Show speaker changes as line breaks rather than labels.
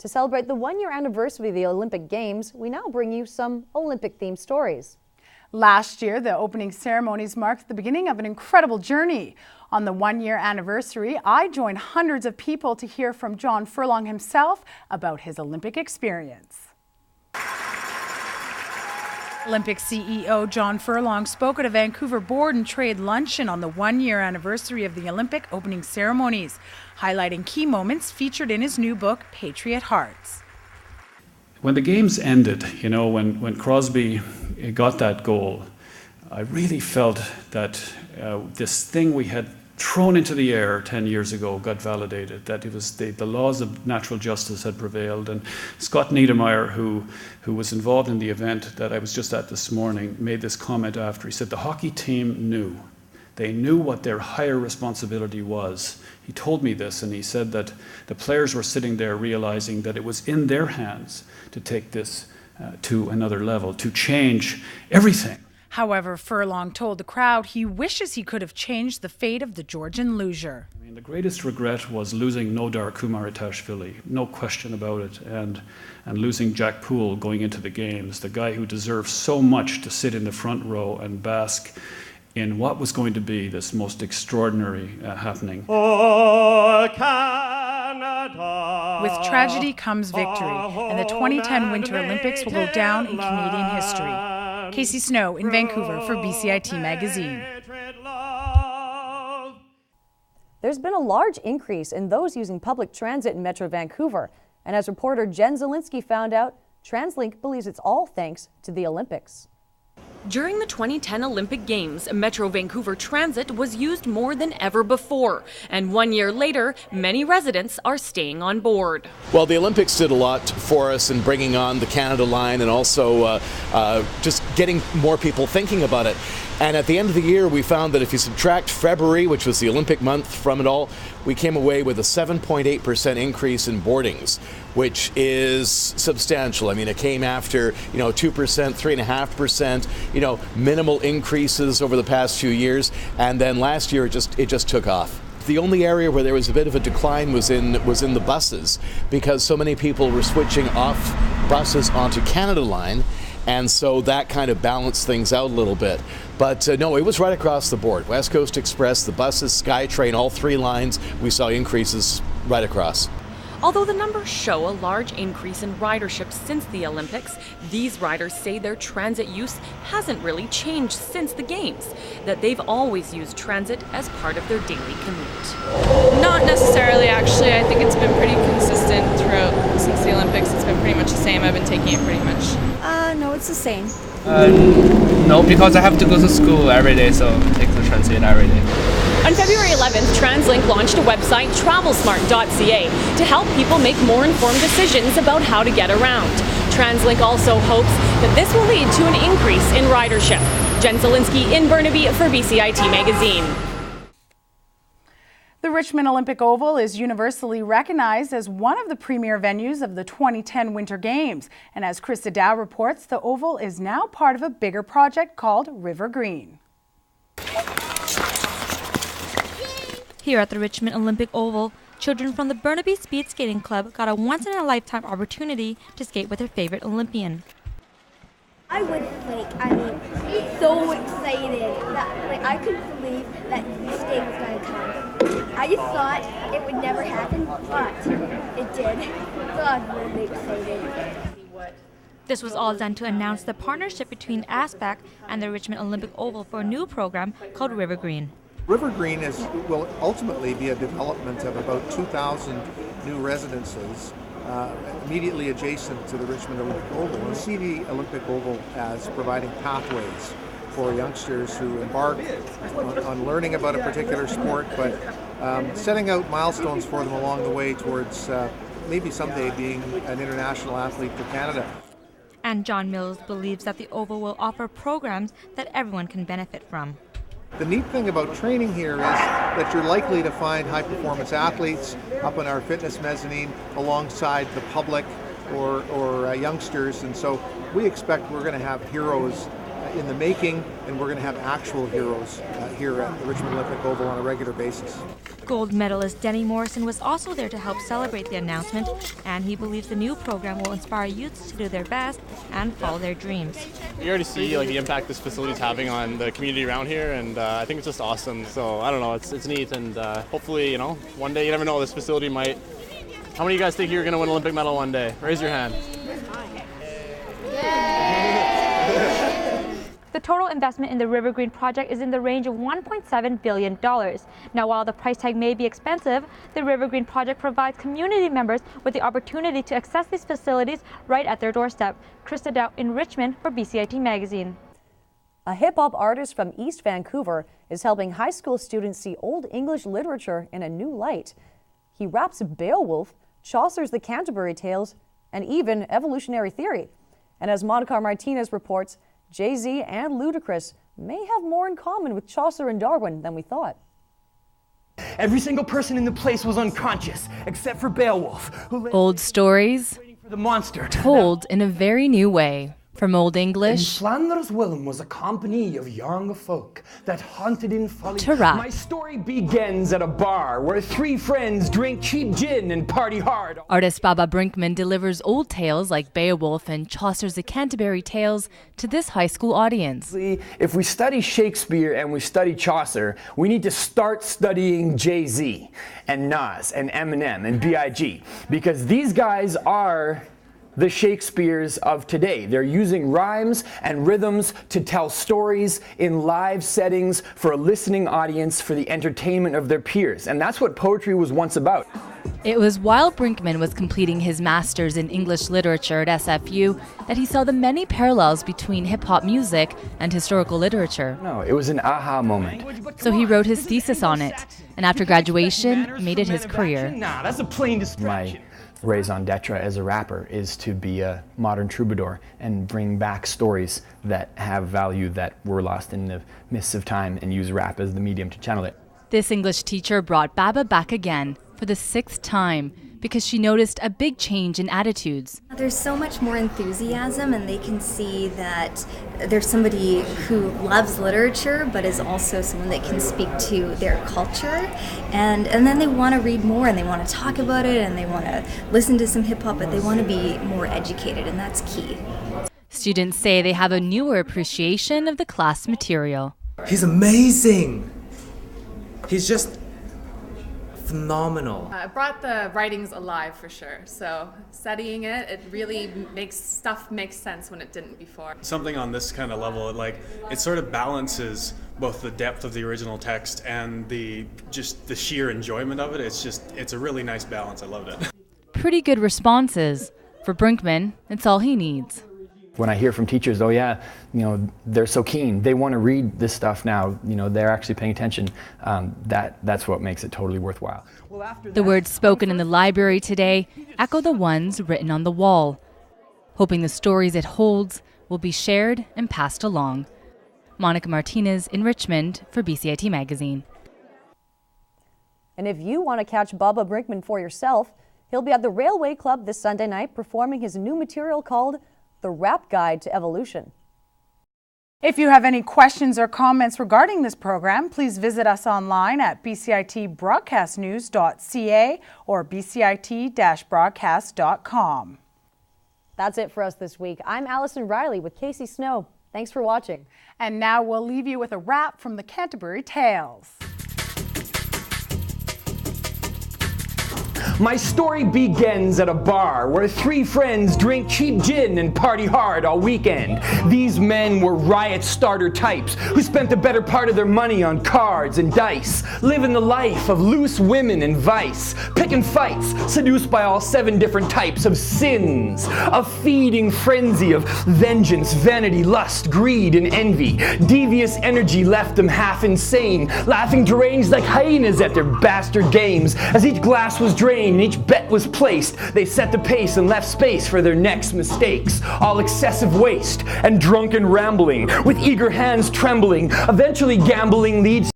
To celebrate the one-year anniversary of the Olympic Games, we now bring you some Olympic-themed stories.
Last year, the opening ceremonies marked the beginning of an incredible journey. On the one-year anniversary, I joined hundreds of people to hear from John Furlong himself about his Olympic experience. Olympic CEO John Furlong spoke at a Vancouver Board and Trade luncheon on the one-year anniversary of the Olympic opening ceremonies, highlighting key moments featured in his new book, Patriot Hearts.
When the games ended, when Crosby got that goal, I really felt that this thing we had thrown into the air 10 years ago got validated, that it was the laws of natural justice had prevailed. And Scott Niedermayer, who was involved in the event that I was just at this morning, made this comment after. He said the hockey team knew. They knew what their higher responsibility was. He told me this, and he said that the players were sitting there realizing that it was in their hands to take this to another level, to change everything.
However, Furlong told the crowd he wishes he could have changed the fate of the Georgian luger.
The greatest regret was losing Nodar Kumaritashvili, no question about it, and losing Jack Poole going into the games, the guy who deserved so much to sit in the front row and bask in what was going to be this most extraordinary happening.
Oh, with tragedy comes victory, and the 2010 Winter Olympics will go down in Canadian history. Casey Snow in Vancouver for BCIT Magazine.
There's been a large increase in those using public transit in Metro Vancouver, and as reporter Jen Zielinksi found out, Translink believes it's all thanks to the Olympics.
During the 2010 Olympic Games, Metro Vancouver Transit was used more than ever before. And 1 year later, many residents are staying on board.
Well, the Olympics did a lot for us in bringing on the Canada line and also just getting more people thinking about it. And at the end of the year, we found that if you subtract February, which was the Olympic month, from it all, we came away with a 7.8% increase in boardings, which is substantial. I mean, it came after, 2%, 3.5%, minimal increases over the past few years. And then last year, it just took off. The only area where there was a bit of a decline was in the buses, because so many people were switching off buses onto Canada Line. And so that kind of balanced things out a little bit. But no, it was right across the board. West Coast Express, the buses, SkyTrain, all three lines, we saw increases right across.
Although the numbers show a large increase in ridership since the Olympics, these riders say their transit use hasn't really changed since the Games, that they've always used transit as part of their daily commute.
Not necessarily, actually. I think it's been pretty consistent throughout since the Olympics. It's been pretty much the same. I've been taking it pretty much.
No, it's the same.
No, because I have to go to school every day, so I take the transit every day.
On February 11th, Translink launched a website, travelsmart.ca, to help people make more informed decisions about how to get around. Translink also hopes that this will lead to an increase in ridership. Jen Zielinksi in Burnaby for BCIT Magazine.
The Richmond Olympic Oval is universally recognized as one of the premier venues of the 2010 Winter Games. And as Krista Dow reports, the Oval is now part of a bigger project called River Green.
Here at the Richmond Olympic Oval, children from the Burnaby Speed Skating Club got a once-in-a-lifetime opportunity to skate with their favorite Olympian.
I was so excited that I couldn't believe that this day was going to come. I just thought it would never happen, but it did. So I was really excited.
This was all done to announce the partnership between ASPAC and the Richmond Olympic Oval for a new program called River Green.
River Green will ultimately be a development of about 2,000 new residences immediately adjacent to the Richmond Olympic Oval. We see the Olympic Oval as providing pathways for youngsters who embark on learning about a particular sport, but setting out milestones for them along the way towards maybe someday being an international athlete for Canada.
And John Mills believes that the Oval will offer programs that everyone can benefit from.
The neat thing about training here is that you're likely to find high-performance athletes up in our fitness mezzanine alongside the public or youngsters, and so we expect we're going to have heroes in the making, and we're going to have actual heroes here at the Richmond Olympic Oval on a regular basis.
Gold medalist Denny Morrison was also there to help celebrate the announcement, and he believes the new program will inspire youths to do their best and follow their dreams.
You already see the impact this facility is having on the community around here, and I think it's just awesome. So I don't know, it's neat, and hopefully, one day, you never know, this facility might. How many of you guys think you're going to win an Olympic medal one day? Raise your hand.
The total investment in the River Green project is in the range of $1.7 billion. Now, while the price tag may be expensive, the River Green project provides community members with the opportunity to access these facilities right at their doorstep. Krista Dow in Richmond for BCIT Magazine.
A hip-hop artist from East Vancouver is helping high school students see Old English literature in a new light. He raps Beowulf, Chaucer's The Canterbury Tales, and even evolutionary theory. And as Monica Martinez reports, Jay-Z and Ludacris may have more in common with Chaucer and Darwin than we thought.
Every single person in the place was unconscious, except for Beowulf, who
Old stories
for the monster
told in a very new way. From Old English
Flanders Willem was a company of young folk that hunted in folly.
To rap.
My story begins at a bar where three friends drink cheap gin and party hard.
Artist Baba Brinkman delivers old tales like Beowulf and Chaucer's The Canterbury Tales to this high school audience.
If we study Shakespeare and we study Chaucer, we need to start studying Jay-Z and Nas and Eminem and B.I.G. because these guys are the Shakespeares of today. They're using rhymes and rhythms to tell stories in live settings for a listening audience for the entertainment of their peers. And that's what poetry was once about.
It was while Brinkman was completing his master's in English literature at SFU that he saw the many parallels between hip-hop music and historical literature.
No, it was an aha moment.
So he wrote his thesis on it, and after graduation, made it his career.
Nah, that's a plain distraction. My raison d'etre as a rapper is to be a modern troubadour and bring back stories that have value that were lost in the mists of time and use rap as the medium to channel it.
This English teacher brought Baba back again for the 6th time because she noticed a big change in attitudes.
There's so much more enthusiasm, and they can see that there's somebody who loves literature but is also someone that can speak to their culture, and then they want to read more and they want to talk about it and they want to listen to some hip-hop, but they want to be more educated, and that's key.
Students say they have a newer appreciation of the class material.
He's amazing. He's just phenomenal.
It brought the writings alive for sure. So studying it, it really makes stuff make sense when it didn't before.
Something on this kind of level, it sort of balances both the depth of the original text and the sheer enjoyment of it. It's a really nice balance. I loved it.
Pretty good responses. For Brinkman, it's all he needs.
When I hear from teachers, oh yeah, they're so keen, they want to read this stuff now, they're actually paying attention, that's what makes it totally worthwhile.
The words spoken in the library today echo the ones written on the wall, hoping the stories it holds will be shared and passed along. Monica Martinez in Richmond for BCIT Magazine.
And if you want to catch Baba Brinkman for yourself, he'll be at the Railway Club this Sunday night performing his new material called The Rap Guide to Evolution.
If you have any questions or comments regarding this program, please visit us online at bcitbroadcastnews.ca or bcit-broadcast.com.
That's it for us this week. I'm Allison Riley with Casey Snow. Thanks for watching.
And now we'll leave you with a rap from the Canterbury Tales.
My story begins at a bar where three friends drink cheap gin and party hard all weekend. These men were riot starter types who spent the better part of their money on cards and dice, living the life of loose women and vice, picking fights, seduced by all 7 different types of sins, a feeding frenzy of vengeance, vanity, lust, greed, and envy. Devious energy left them half insane, laughing deranged like hyenas at their bastard games. As each glass was drained and each bet was placed, they set the pace and left space for their next mistakes. All excessive waste and drunken rambling, with eager hands trembling. Eventually gambling leads